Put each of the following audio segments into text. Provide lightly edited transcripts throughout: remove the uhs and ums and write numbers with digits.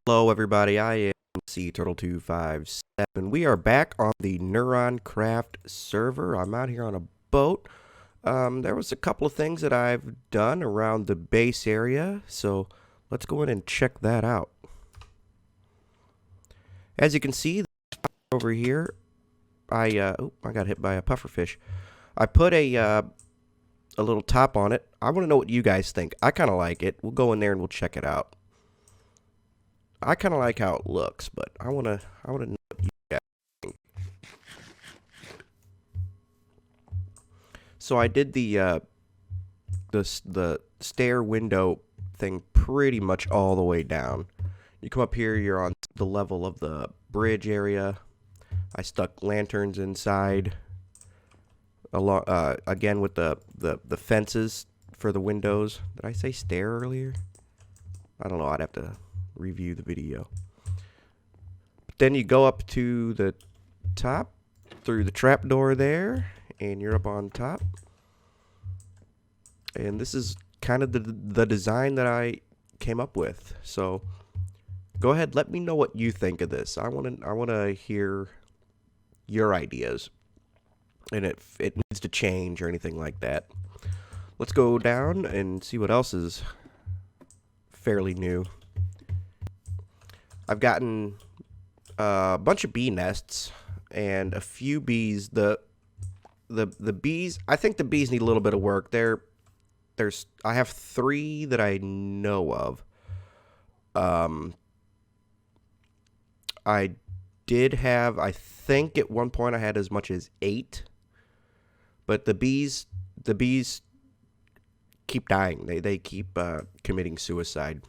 Hello everybody, I am CTurtle257. We are back on the NeuronCraft server. I'm out here on a boat. There was a couple of things that I've done around the base area, so let's go in and check that out. As you can see over here, I got hit by a pufferfish. I put a little top on it. I want to know what you guys think. I kind of like it. We'll go in there and we'll check it out. I kind of like how it looks, but I want to know what you guys think. So I did the stair window thing pretty much all the way down. You come up here, you're on the level of the bridge area. I stuck lanterns inside, along again with the fences for the windows. Did I say stair earlier? I don't know. I'd have to review the video. But then you go up to the top through the trapdoor there, and you're up on top. And this is kind of the design that I came up with. So go ahead, let me know what you think of this. I want to hear your ideas, and if it needs to change or anything like that. Let's go down and see what else is fairly new. I've gotten a bunch of bee nests and a few bees. The bees, I think the bees need a little bit of work. I have 3 that I know of. I did have, I think at one point I had as much as 8. But the bees keep dying. They keep committing suicide.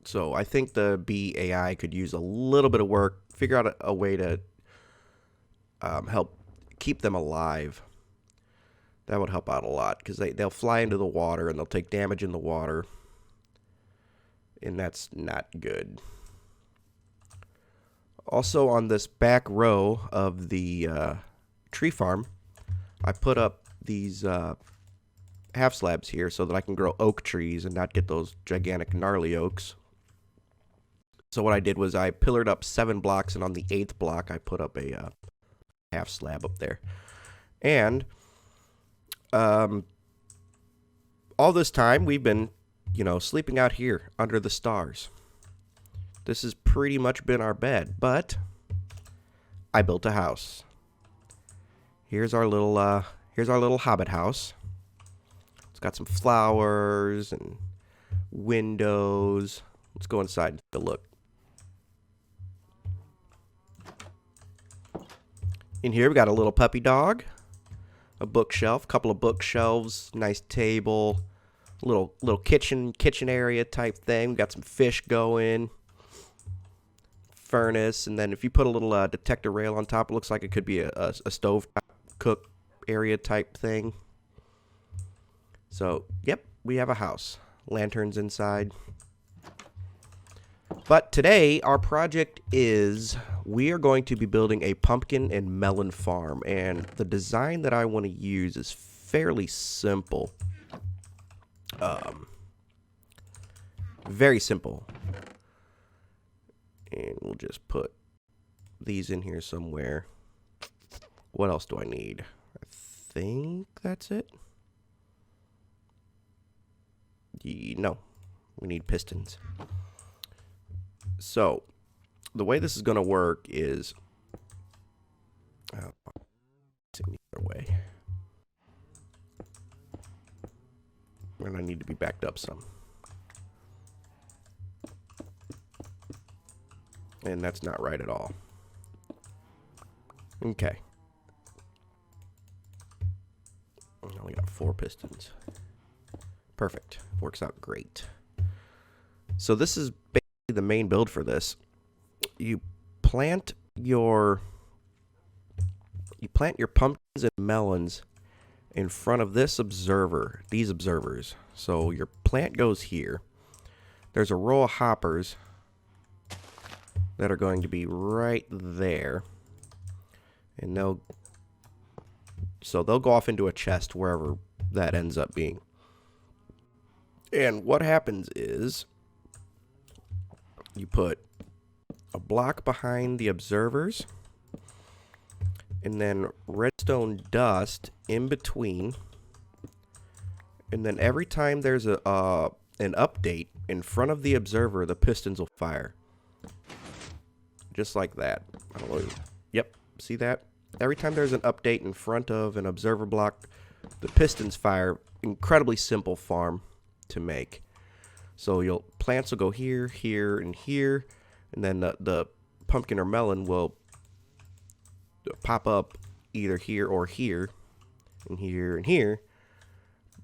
So I think the bee AI could use a little bit of work, figure out a way to help keep them alive. That would help out a lot, because they'll fly into the water and they'll take damage in the water, and that's not good. Also, on this back row of the tree farm, I put up these half slabs here so that I can grow oak trees and not get those gigantic gnarly oaks. So what I did was I pillared up 7 blocks, and on the 8th block I put up a half slab up there. And all this time we've been, sleeping out here under the stars. This has pretty much been our bed, but I built a house. Here's our little hobbit house. It's got some flowers and windows. Let's go inside and take a look. In here we got a little puppy dog, a bookshelf, couple of bookshelves, nice table, little kitchen area type thing. We got some fish going, furnace, and then if you put a little detector rail on top, it looks like it could be a stove cook area type thing. So, yep, we have a house. Lanterns inside. But today, our project is we are going to be building a pumpkin and melon farm. And the design that I want to use is fairly simple. Very simple. And we'll just put these in here somewhere. What else do I need? I think that's it. No, we need pistons. So, the way this is going to work is, it's the other way. And I need to be backed up some. And that's not right at all. Okay. I only got 4 pistons. Perfect. Works out great. So this is basically the main build for this. You plant your pumpkins and melons in front of these observers. So your plant goes here. There's a row of hoppers that are going to be right there. And they'll go off into a chest wherever that ends up being. And what happens is you put a block behind the observers, and then redstone dust in between. And then every time there's an update in front of the observer, the pistons will fire. Just like that. I don't know. Yep, see that? Every time there's an update in front of an observer block, the pistons fire. Incredibly simple farm to make. So plants will go here, here, and here, and then the pumpkin or melon will pop up either here or here, and here and here.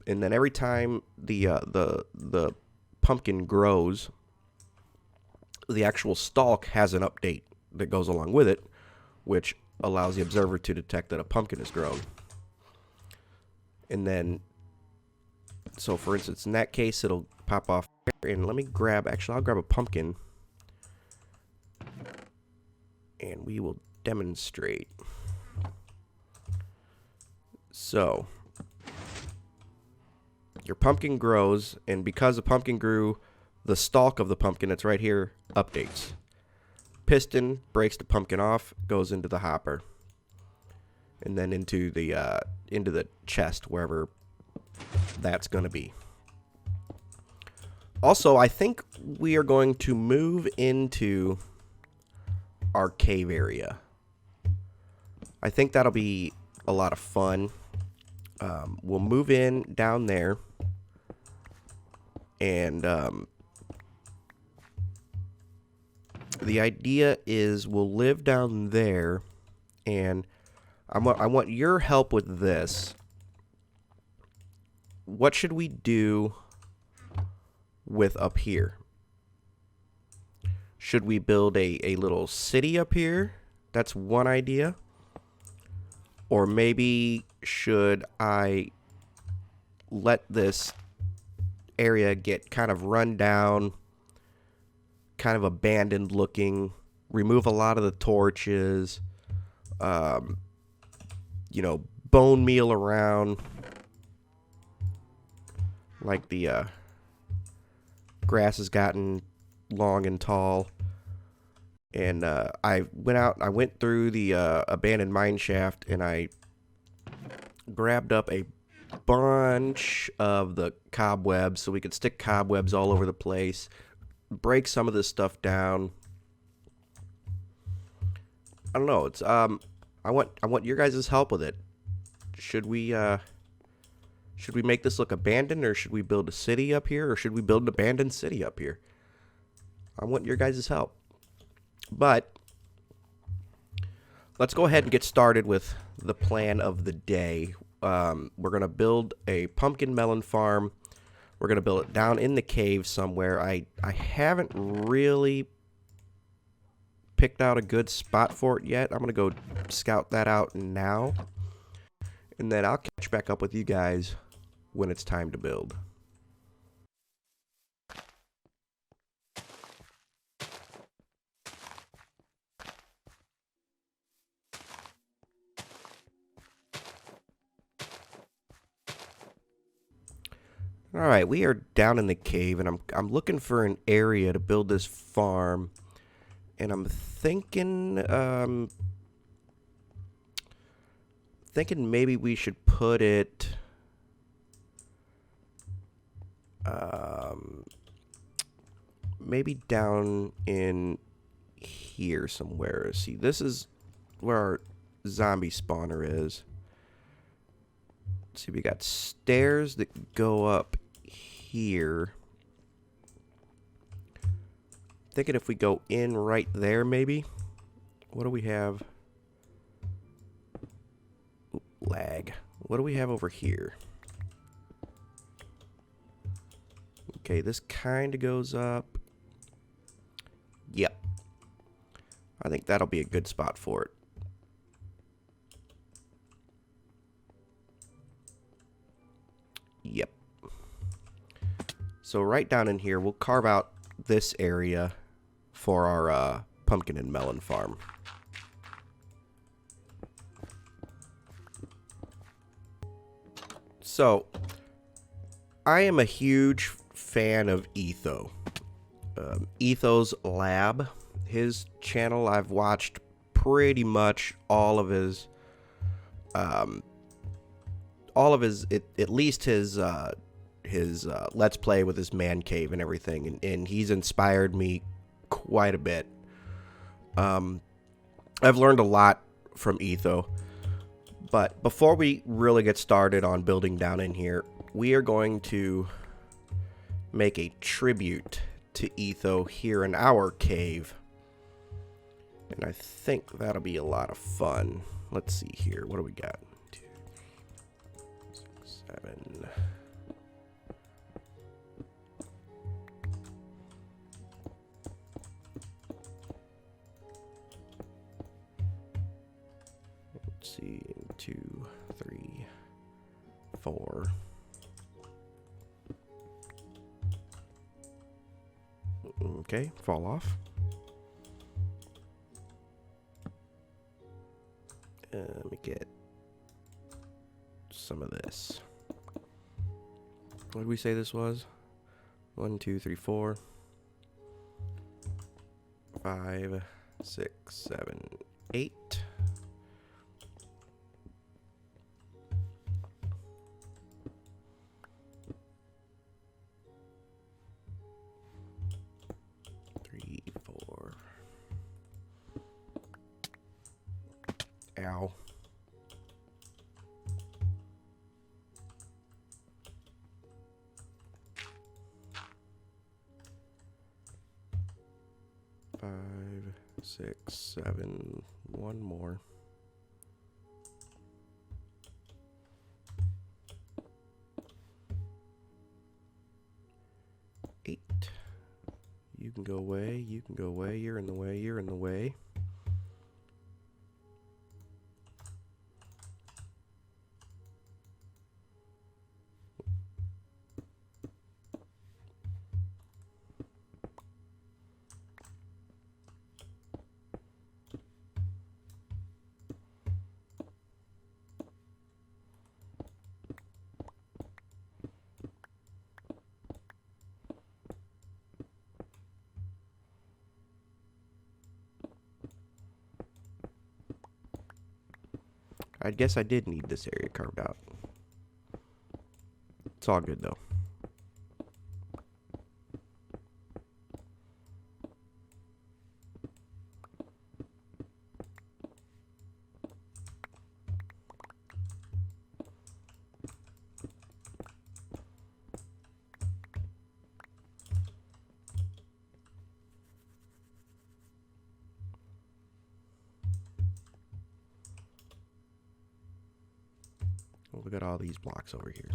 And then every time the pumpkin grows, the actual stalk has an update that goes along with it, which allows the observer to detect that a pumpkin has grown. And then, so for instance, in that case, it'll pop off here. And let me grab, actually, I'll grab a pumpkin. And we will demonstrate. So, your pumpkin grows, and because the pumpkin grew, the stalk of the pumpkin that's right here updates. Piston breaks the pumpkin off, goes into the hopper, and then into the chest, wherever that's going to be. Also, I think we are going to move into our cave area. I think that'll be a lot of fun. We'll move in down there, and the idea is we'll live down there, and I want your help with this. What should we do with up here? Should we build a little city up here? That's one idea. Or maybe should I let this area get kind of run down, kind of abandoned looking, remove a lot of the torches, you know, bone meal around, like the grass has gotten long and tall. And I went through the abandoned mine shaft, and I grabbed up a bunch of the cobwebs so we could stick cobwebs all over the place, break some of this stuff down. I don't know. It's I want your guys' help with it. Should we make this look abandoned, or should we build a city up here, or should we build an abandoned city up here? I want your guys' help. But let's go ahead and get started with the plan of the day. We're going to build a pumpkin melon farm. We're going to build it down in the cave somewhere. I haven't really picked out a good spot for it yet. I'm going to go scout that out now. And then I'll catch back up with you guys when it's time to build. All right, we are down in the cave, and I'm looking for an area to build this farm, and I'm thinking maybe we should put it maybe down in here somewhere. See, this is where our zombie spawner is. See, we got stairs that go up here. Thinking if we go in right there, maybe. What do we have? Ooh, lag. What do we have over here? Okay, this kind of goes up. Yep. I think that'll be a good spot for it. Yep. So right down in here, we'll carve out this area for our pumpkin and melon farm. So, I am a huge fan of E04. Ethos Lab. His channel, I've watched pretty much all of his, at least his Let's Play with his man cave and everything, and he's inspired me quite a bit. I've learned a lot from Etho, but before we really get started on building down in here, we are going to make a tribute to Etho here in our cave, and I think that'll be a lot of fun. Let's see here, what do we got? 2, 6, 7. Let's see, 2, 3, 4. Okay, fall off. Let me get some of this. What did we say this was? 1, 2, 3, 4, 5, 6, 7, 8. Ow. Five, 6, 7, one more. 8. You can go away, you can go away, you're in the way, you're in the way. I guess I did need this area carved out. It's all good though. Look at all these blocks over here.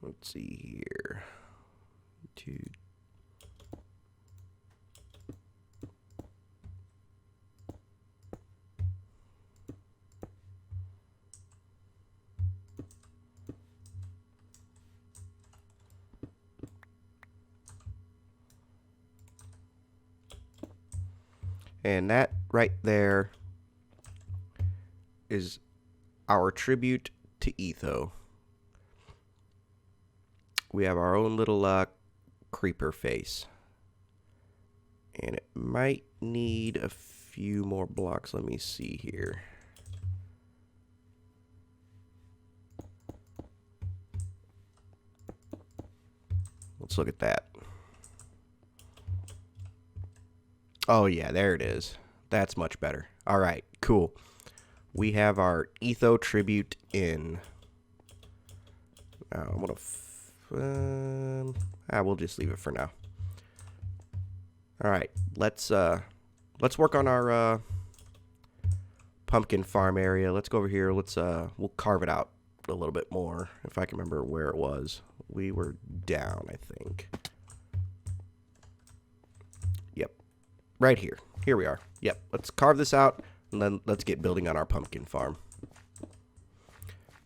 Let's see here. 2. And that right there is our tribute to Etho. We have our own little creeper face. And it might need a few more blocks. Let me see here. Let's look at that. Oh yeah, there it is. That's much better. All right, cool. We have our Etho tribute in. I'm gonna. We'll just leave it for now. All right, let's work on our pumpkin farm area. Let's go over here. We'll carve it out a little bit more. If I can remember where it was. We were down, I think. Yep. Right here. Here we are. Yep. Let's carve this out, and then let's get building on our pumpkin farm.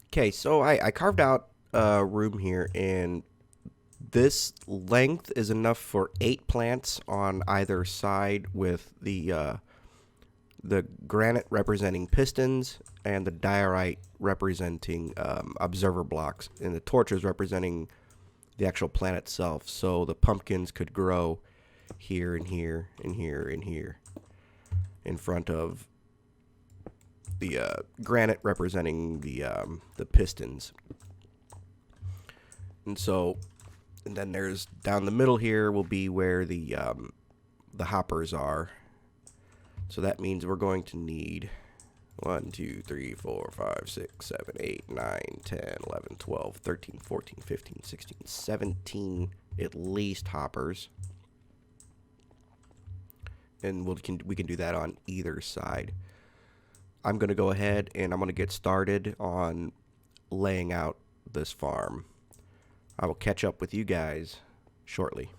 Okay, so I carved out a room here, and this length is enough for 8 plants on either side, with the granite representing pistons and the diorite representing observer blocks, and the torches representing the actual plant itself. So the pumpkins could grow here and here and here and here in front of the granite representing the pistons. And then there's down the middle here will be where the hoppers are. So that means we're going to need 1, 2, 3, 4, 5, 6, 7, 8, 9, 10, 11, 12, 13, 14, 15, 16, 17 at least hoppers. And we can do that on either side. I'm going to go ahead and I'm going to get started on laying out this farm. I will catch up with you guys shortly.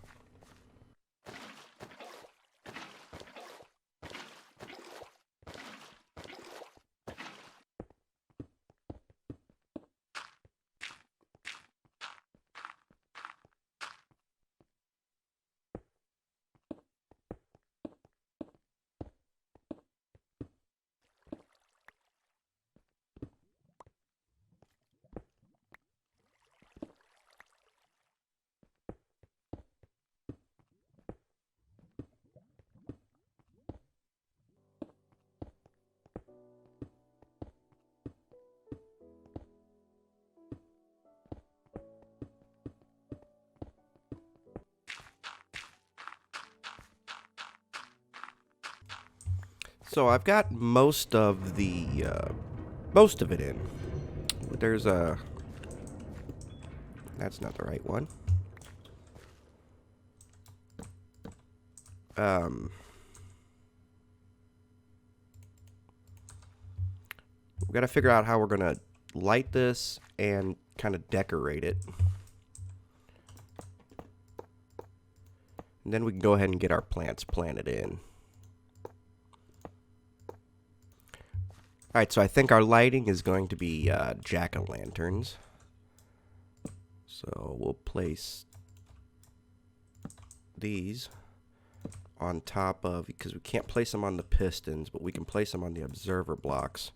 So I've got most of it in. There's that's not the right one. We've got to figure out how we're gonna light this and kind of decorate it. And then we can go ahead and get our plants planted in. Alright, so I think our lighting is going to be jack-o'-lanterns. So we'll place these on top of, because we can't place them on the pistons, but we can place them on the observer blocks.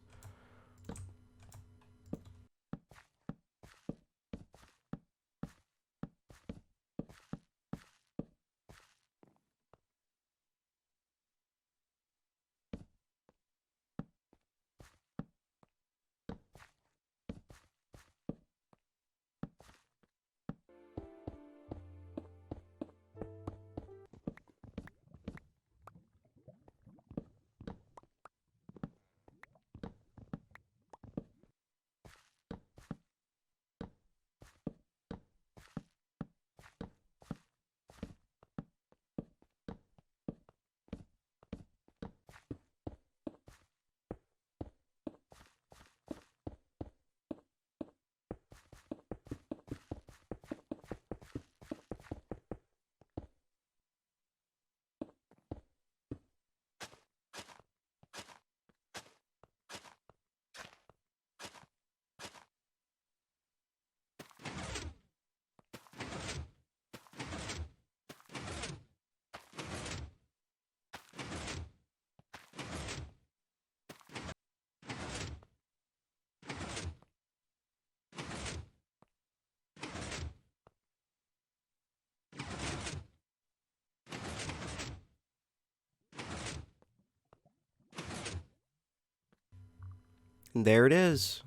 And there it is.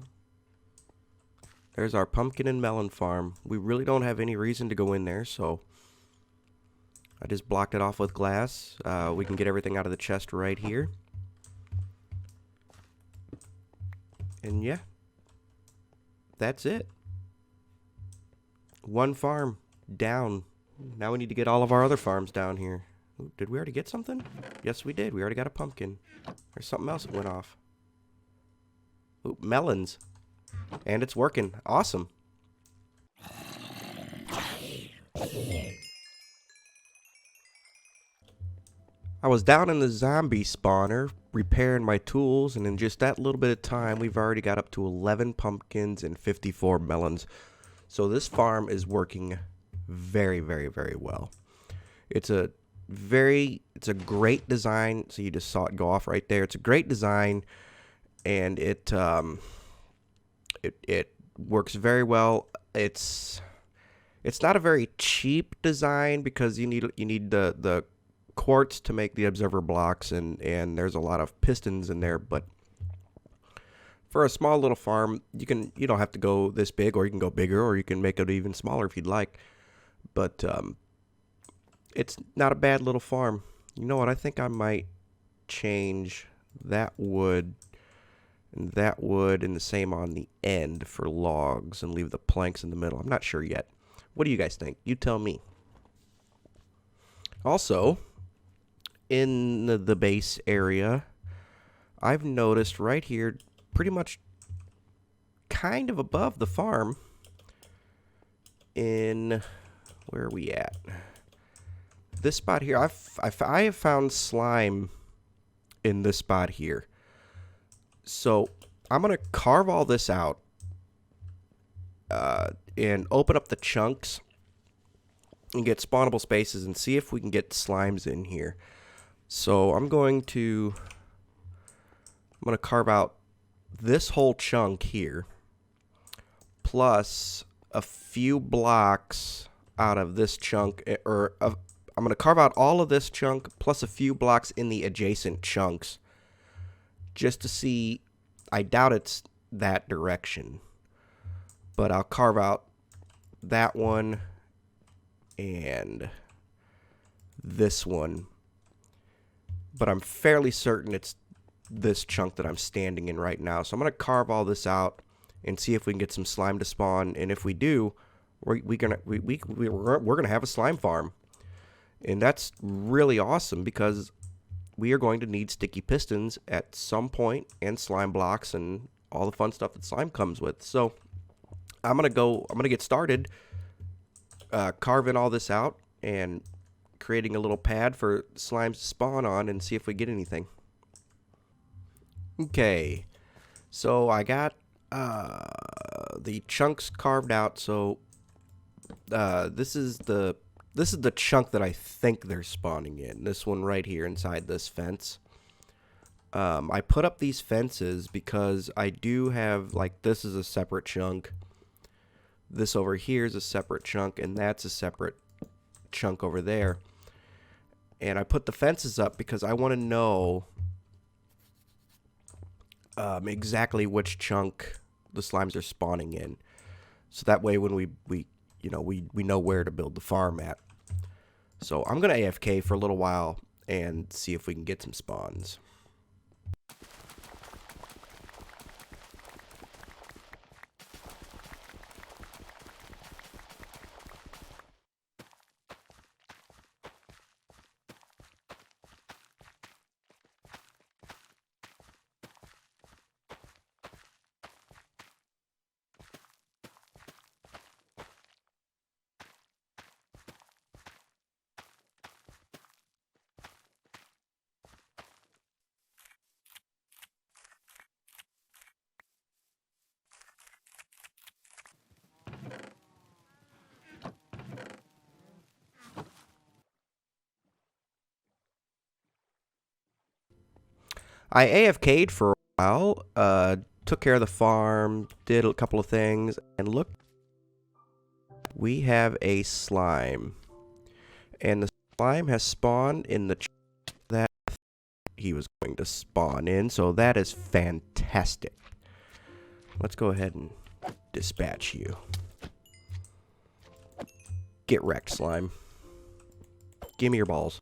There's our pumpkin and melon farm. We really don't have any reason to go in there, so I just blocked it off with glass. We can get everything out of the chest right here. And yeah, that's it. One farm down. Now we need to get all of our other farms down here. Ooh, did we already get something? Yes, we did. We already got a pumpkin. There's something else that went off. melons. And it's working. Awesome. I was down in the zombie spawner repairing my tools, and in just that little bit of time, we've already got up to 11 pumpkins and 54 melons. So this farm is working very, very, very well. It's a great design. So you just saw it go off right there. It's a great design, and it works very well. It's not a very cheap design because you need the quartz to make the observer blocks, and there's a lot of pistons in there, but for a small little farm, you don't have to go this big, or you can go bigger, or you can make it even smaller if you'd like. But it's not a bad little farm. You know what? I think I might change that wood and that wood and the same on the end for logs and leave the planks in the middle. I'm not sure yet. What do you guys think? You tell me. Also, in the base area, I've noticed right here, pretty much kind of above the farm, in, where are we at? This spot here, I have found slime in this spot here. So I'm going to carve all this out and open up the chunks and get spawnable spaces and see if we can get slimes in here. So I'm going to carve out this whole chunk here, plus a few blocks out of this chunk, I'm going to carve out all of this chunk plus a few blocks in the adjacent chunks, just to see. I doubt it's that direction, but I'll carve out that one and this one, but I'm fairly certain it's this chunk that I'm standing in right now. So I'm going to carve all this out and see if we can get some slime to spawn, and if we do, we're gonna have a slime farm, and that's really awesome because we are going to need sticky pistons at some point, and slime blocks, and all the fun stuff that slime comes with. So I'm gonna get started carving all this out and creating a little pad for slimes to spawn on and see if we get anything. Okay, so I got the chunks carved out. So this is the chunk that I think they're spawning in. This one right here inside this fence. I put up these fences because I do have, like, this is a separate chunk. This over here is a separate chunk, and that's a separate chunk over there. And I put the fences up because I want to know exactly which chunk the slimes are spawning in. So that way when we know where to build the farm at. So I'm going to AFK for a little while and see if we can get some spawns. I AFK'd for a while, took care of the farm, did a couple of things, and look, we have a slime. And the slime has spawned in the that he was going to spawn in, so that is fantastic. Let's go ahead and dispatch you. Get wrecked, slime. Give me your balls.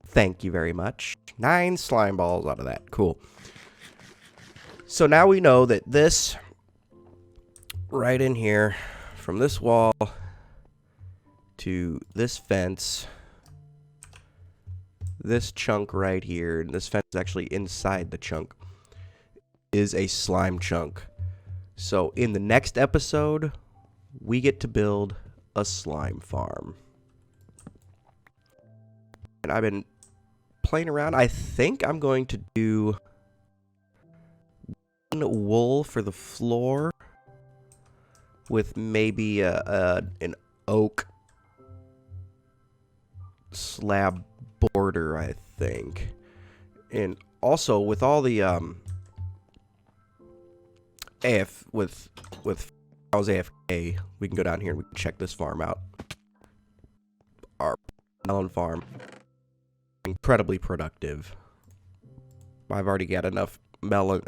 Thank you very much. 9 slime balls out of that. Cool. So now we know that this right in here, from this wall to this fence, this chunk right here, and this fence is actually inside the chunk, is a slime chunk. So in the next episode, we get to build a slime farm. And I've been playing around. I think I'm going to do wool for the floor with maybe an oak slab border, I think. And also with all the with I was AFK, we can go down here and we can check this farm out. Our melon farm, incredibly productive. I've already got enough melon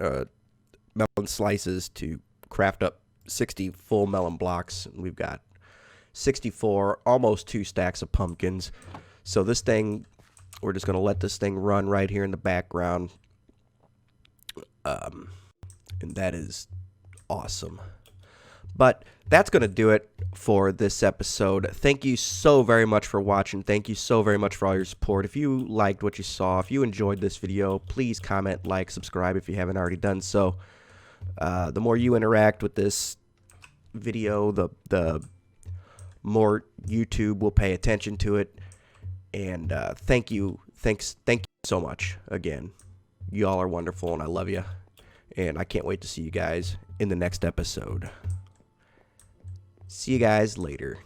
slices to craft up 60 full melon blocks, and we've got 64, almost 2 stacks of pumpkins. So this thing, we're just gonna let this thing run right here in the background, and that is awesome. But that's going to do it for this episode. Thank you so very much for watching. Thank you so very much for all your support. If you liked what you saw, if you enjoyed this video, please comment, like, subscribe if you haven't already done so. The more you interact with this video, the more YouTube will pay attention to it. And thank you so much again. You all are wonderful, and I love you. And I can't wait to see you guys in the next episode. See you guys later.